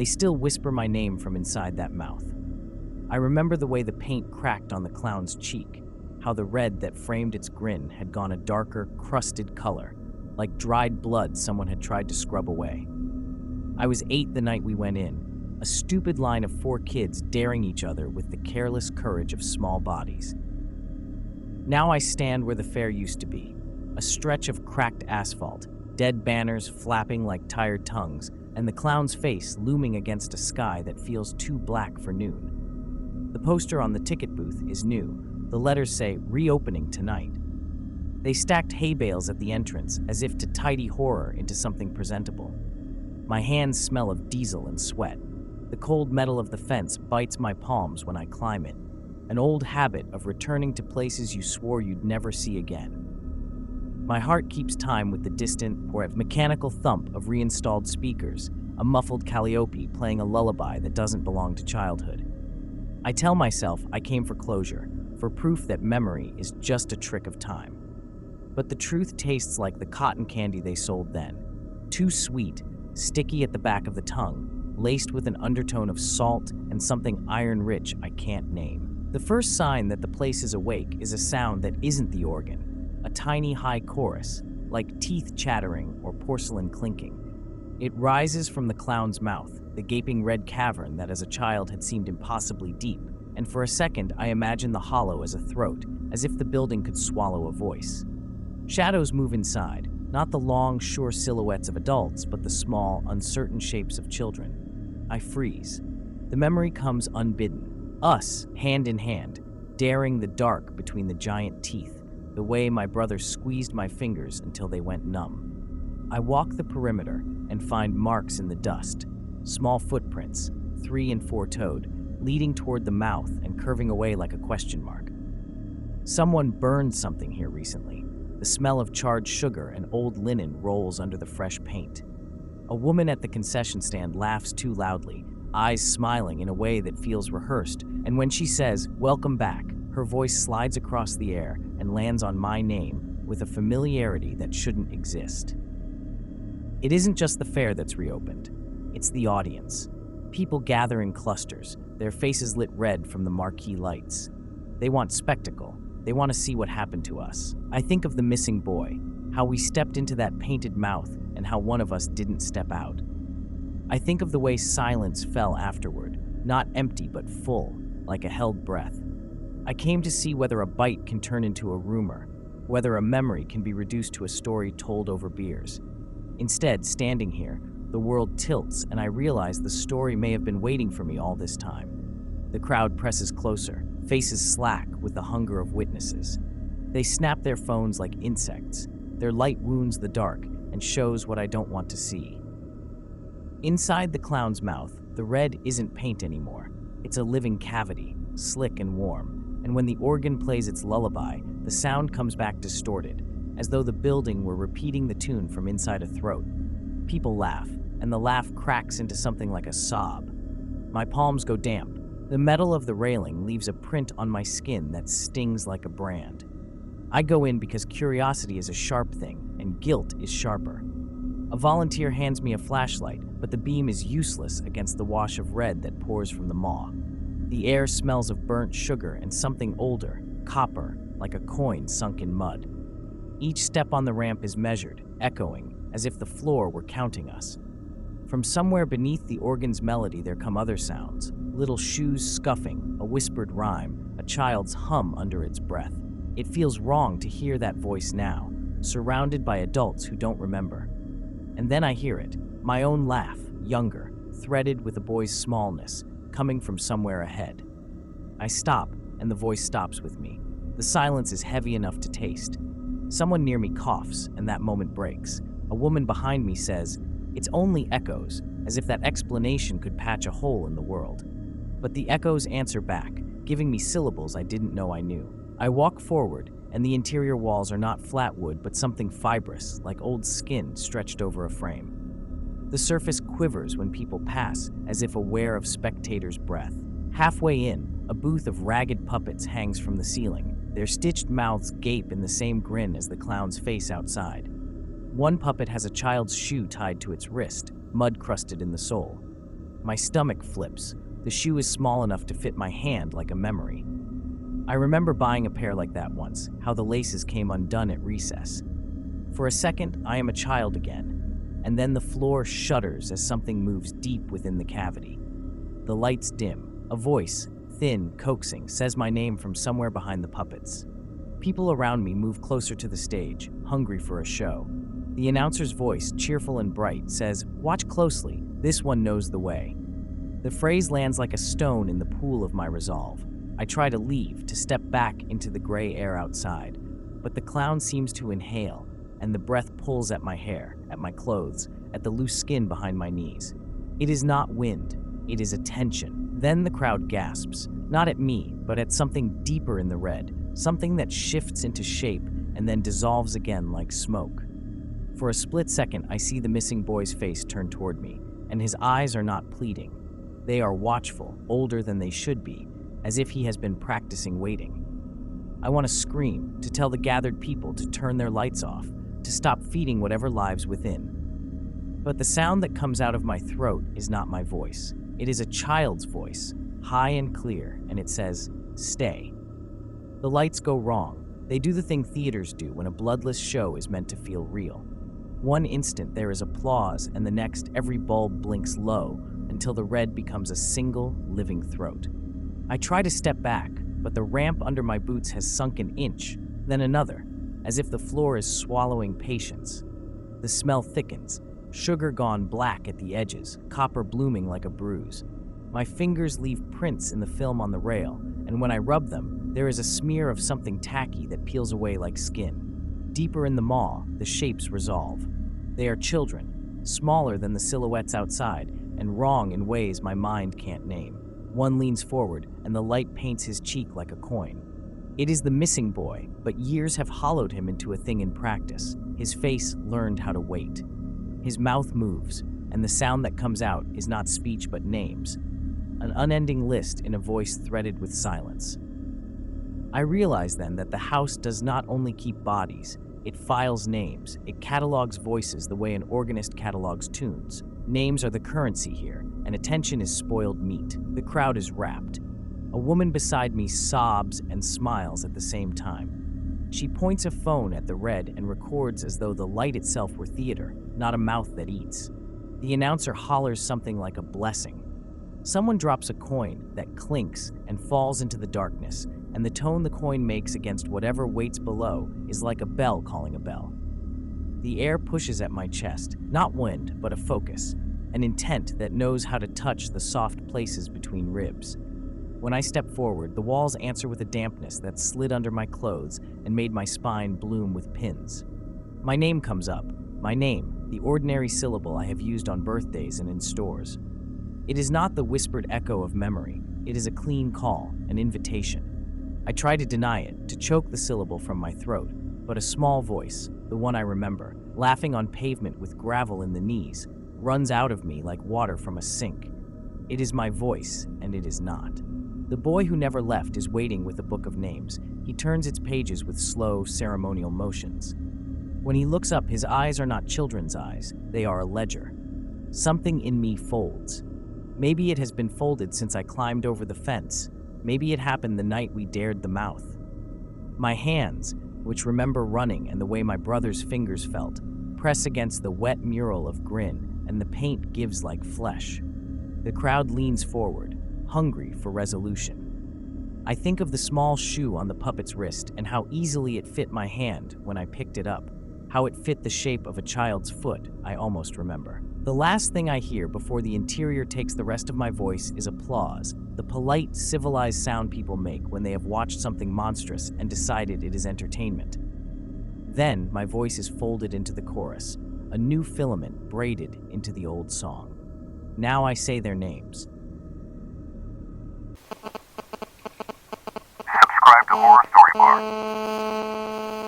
They still whisper my name from inside that mouth. I remember the way the paint cracked on the clown's cheek, how the red that framed its grin had gone a darker, crusted color, like dried blood someone had tried to scrub away. I was 8 the night we went in, a stupid line of 4 kids daring each other with the careless courage of small bodies. Now I stand where the fair used to be, a stretch of cracked asphalt, dead banners flapping like tired tongues, and the clown's face looming against a sky that feels too black for noon. The poster on the ticket booth is new. The letters say, "Reopening tonight." They stacked hay bales at the entrance as if to tidy horror into something presentable. My hands smell of diesel and sweat. The cold metal of the fence bites my palms when I climb it, an old habit of returning to places you swore you'd never see again. My heart keeps time with the distant, mechanical thump of reinstalled speakers, a muffled calliope playing a lullaby that doesn't belong to childhood. I tell myself I came for closure, for proof that memory is just a trick of time. But the truth tastes like the cotton candy they sold then. Too sweet, sticky at the back of the tongue, laced with an undertone of salt and something iron-rich I can't name. The first sign that the place is awake is a sound that isn't the organ, a tiny high chorus, like teeth chattering or porcelain clinking. It rises from the clown's mouth, the gaping red cavern that as a child had seemed impossibly deep, and for a second I imagine the hollow as a throat, as if the building could swallow a voice. Shadows move inside, not the long, sure silhouettes of adults, but the small, uncertain shapes of children. I freeze. The memory comes unbidden. Us, hand in hand, daring the dark between the giant teeth, the way my brother squeezed my fingers until they went numb. I walk the perimeter and find marks in the dust, small footprints, 3- and 4-toed, leading toward the mouth and curving away like a question mark. Someone burned something here recently. The smell of charred sugar and old linen rolls under the fresh paint. A woman at the concession stand laughs too loudly, eyes smiling in a way that feels rehearsed, and when she says, "Welcome back," her voice slides across the air and lands on my name with a familiarity that shouldn't exist. It isn't just the fair that's reopened. It's the audience. People gather in clusters, their faces lit red from the marquee lights. They want spectacle. They want to see what happened to us. I think of the missing boy, how we stepped into that painted mouth and how one of us didn't step out. I think of the way silence fell afterward, not empty but full, like a held breath. I came to see whether a bite can turn into a rumor, whether a memory can be reduced to a story told over beers. Instead, standing here, the world tilts and I realize the story may have been waiting for me all this time. The crowd presses closer, faces slack with the hunger of witnesses. They snap their phones like insects. Their light wounds the dark and shows what I don't want to see. Inside the clown's mouth, the red isn't paint anymore. It's a living cavity, slick and warm. And when the organ plays its lullaby, the sound comes back distorted, as though the building were repeating the tune from inside a throat. People laugh, and the laugh cracks into something like a sob. My palms go damp. The metal of the railing leaves a print on my skin that stings like a brand. I go in because curiosity is a sharp thing, and guilt is sharper. A volunteer hands me a flashlight, but the beam is useless against the wash of red that pours from the maw. The air smells of burnt sugar and something older, copper, like a coin sunk in mud. Each step on the ramp is measured, echoing, as if the floor were counting us. From somewhere beneath the organ's melody there come other sounds, little shoes scuffing, a whispered rhyme, a child's hum under its breath. It feels wrong to hear that voice now, surrounded by adults who don't remember. And then I hear it, my own laugh, younger, threaded with a boy's smallness, coming from somewhere ahead. I stop, and the voice stops with me. The silence is heavy enough to taste. Someone near me coughs, and that moment breaks. A woman behind me says, "It's only echoes," as if that explanation could patch a hole in the world. But the echoes answer back, giving me syllables I didn't know I knew. I walk forward, and the interior walls are not flat wood, but something fibrous, like old skin stretched over a frame. The surface quivers when people pass, as if aware of spectators' breath. Halfway in, a booth of ragged puppets hangs from the ceiling. Their stitched mouths gape in the same grin as the clown's face outside. One puppet has a child's shoe tied to its wrist, mud crusted in the sole. My stomach flips. The shoe is small enough to fit my hand like a memory. I remember buying a pair like that once, how the laces came undone at recess. For a second, I am a child again, and then the floor shudders as something moves deep within the cavity. The lights dim. A voice, thin, coaxing, says my name from somewhere behind the puppets. People around me move closer to the stage, hungry for a show. The announcer's voice, cheerful and bright, says, "Watch closely, this one knows the way." The phrase lands like a stone in the pool of my resolve. I try to leave, to step back into the gray air outside, but the clown seems to inhale, and the breath pulls at my hair, at my clothes, at the loose skin behind my knees. It is not wind, it is attention. Then the crowd gasps, not at me, but at something deeper in the red, something that shifts into shape and then dissolves again like smoke. For a split second, I see the missing boy's face turn toward me, and his eyes are not pleading. They are watchful, older than they should be, as if he has been practicing waiting. I want to scream, to tell the gathered people to turn their lights off, to stop feeding whatever lives within. But the sound that comes out of my throat is not my voice. It is a child's voice, high and clear, and it says, "Stay." The lights go wrong. They do the thing theaters do when a bloodless show is meant to feel real. One instant there is applause, and the next every bulb blinks low until the red becomes a single, living throat. I try to step back, but the ramp under my boots has sunk an inch, then another, as if the floor is swallowing patience. The smell thickens, sugar gone black at the edges, copper blooming like a bruise. My fingers leave prints in the film on the rail, and when I rub them, there is a smear of something tacky that peels away like skin. Deeper in the maw, the shapes resolve. They are children, smaller than the silhouettes outside, and wrong in ways my mind can't name. One leans forward, and the light paints his cheek like a coin. It is the missing boy, but years have hollowed him into a thing in practice. His face learned how to wait. His mouth moves, and the sound that comes out is not speech but names. An unending list in a voice threaded with silence. I realize then that the house does not only keep bodies, it files names, it catalogs voices the way an organist catalogs tunes. Names are the currency here, and attention is spoiled meat. The crowd is rapt. A woman beside me sobs and smiles at the same time. She points a phone at the red and records as though the light itself were theater, not a mouth that eats. The announcer hollers something like a blessing. Someone drops a coin that clinks and falls into the darkness, and the tone the coin makes against whatever waits below is like a bell calling a bell. The air pushes at my chest, not wind, but a focus, an intent that knows how to touch the soft places between ribs. When I step forward, the walls answer with a dampness that slid under my clothes and made my spine bloom with pins. My name comes up, my name, the ordinary syllable I have used on birthdays and in stores. It is not the whispered echo of memory, it is a clean call, an invitation. I try to deny it, to choke the syllable from my throat, but a small voice, the one I remember, laughing on pavement with gravel in the knees, runs out of me like water from a sink. It is my voice, and it is not. The boy who never left is waiting with a book of names. He turns its pages with slow, ceremonial motions. When he looks up, his eyes are not children's eyes, they are a ledger. Something in me folds. Maybe it has been folded since I climbed over the fence. Maybe it happened the night we dared the mouth. My hands, which remember running and the way my brother's fingers felt, press against the wet mural of grin, and the paint gives like flesh. The crowd leans forward, hungry for resolution. I think of the small shoe on the puppet's wrist and how easily it fit my hand when I picked it up, how it fit the shape of a child's foot, I almost remember. The last thing I hear before the interior takes the rest of my voice is applause, the polite, civilized sound people make when they have watched something monstrous and decided it is entertainment. Then my voice is folded into the chorus, a new filament braided into the old song. Now I say their names. Subscribe to Horror Story Bar.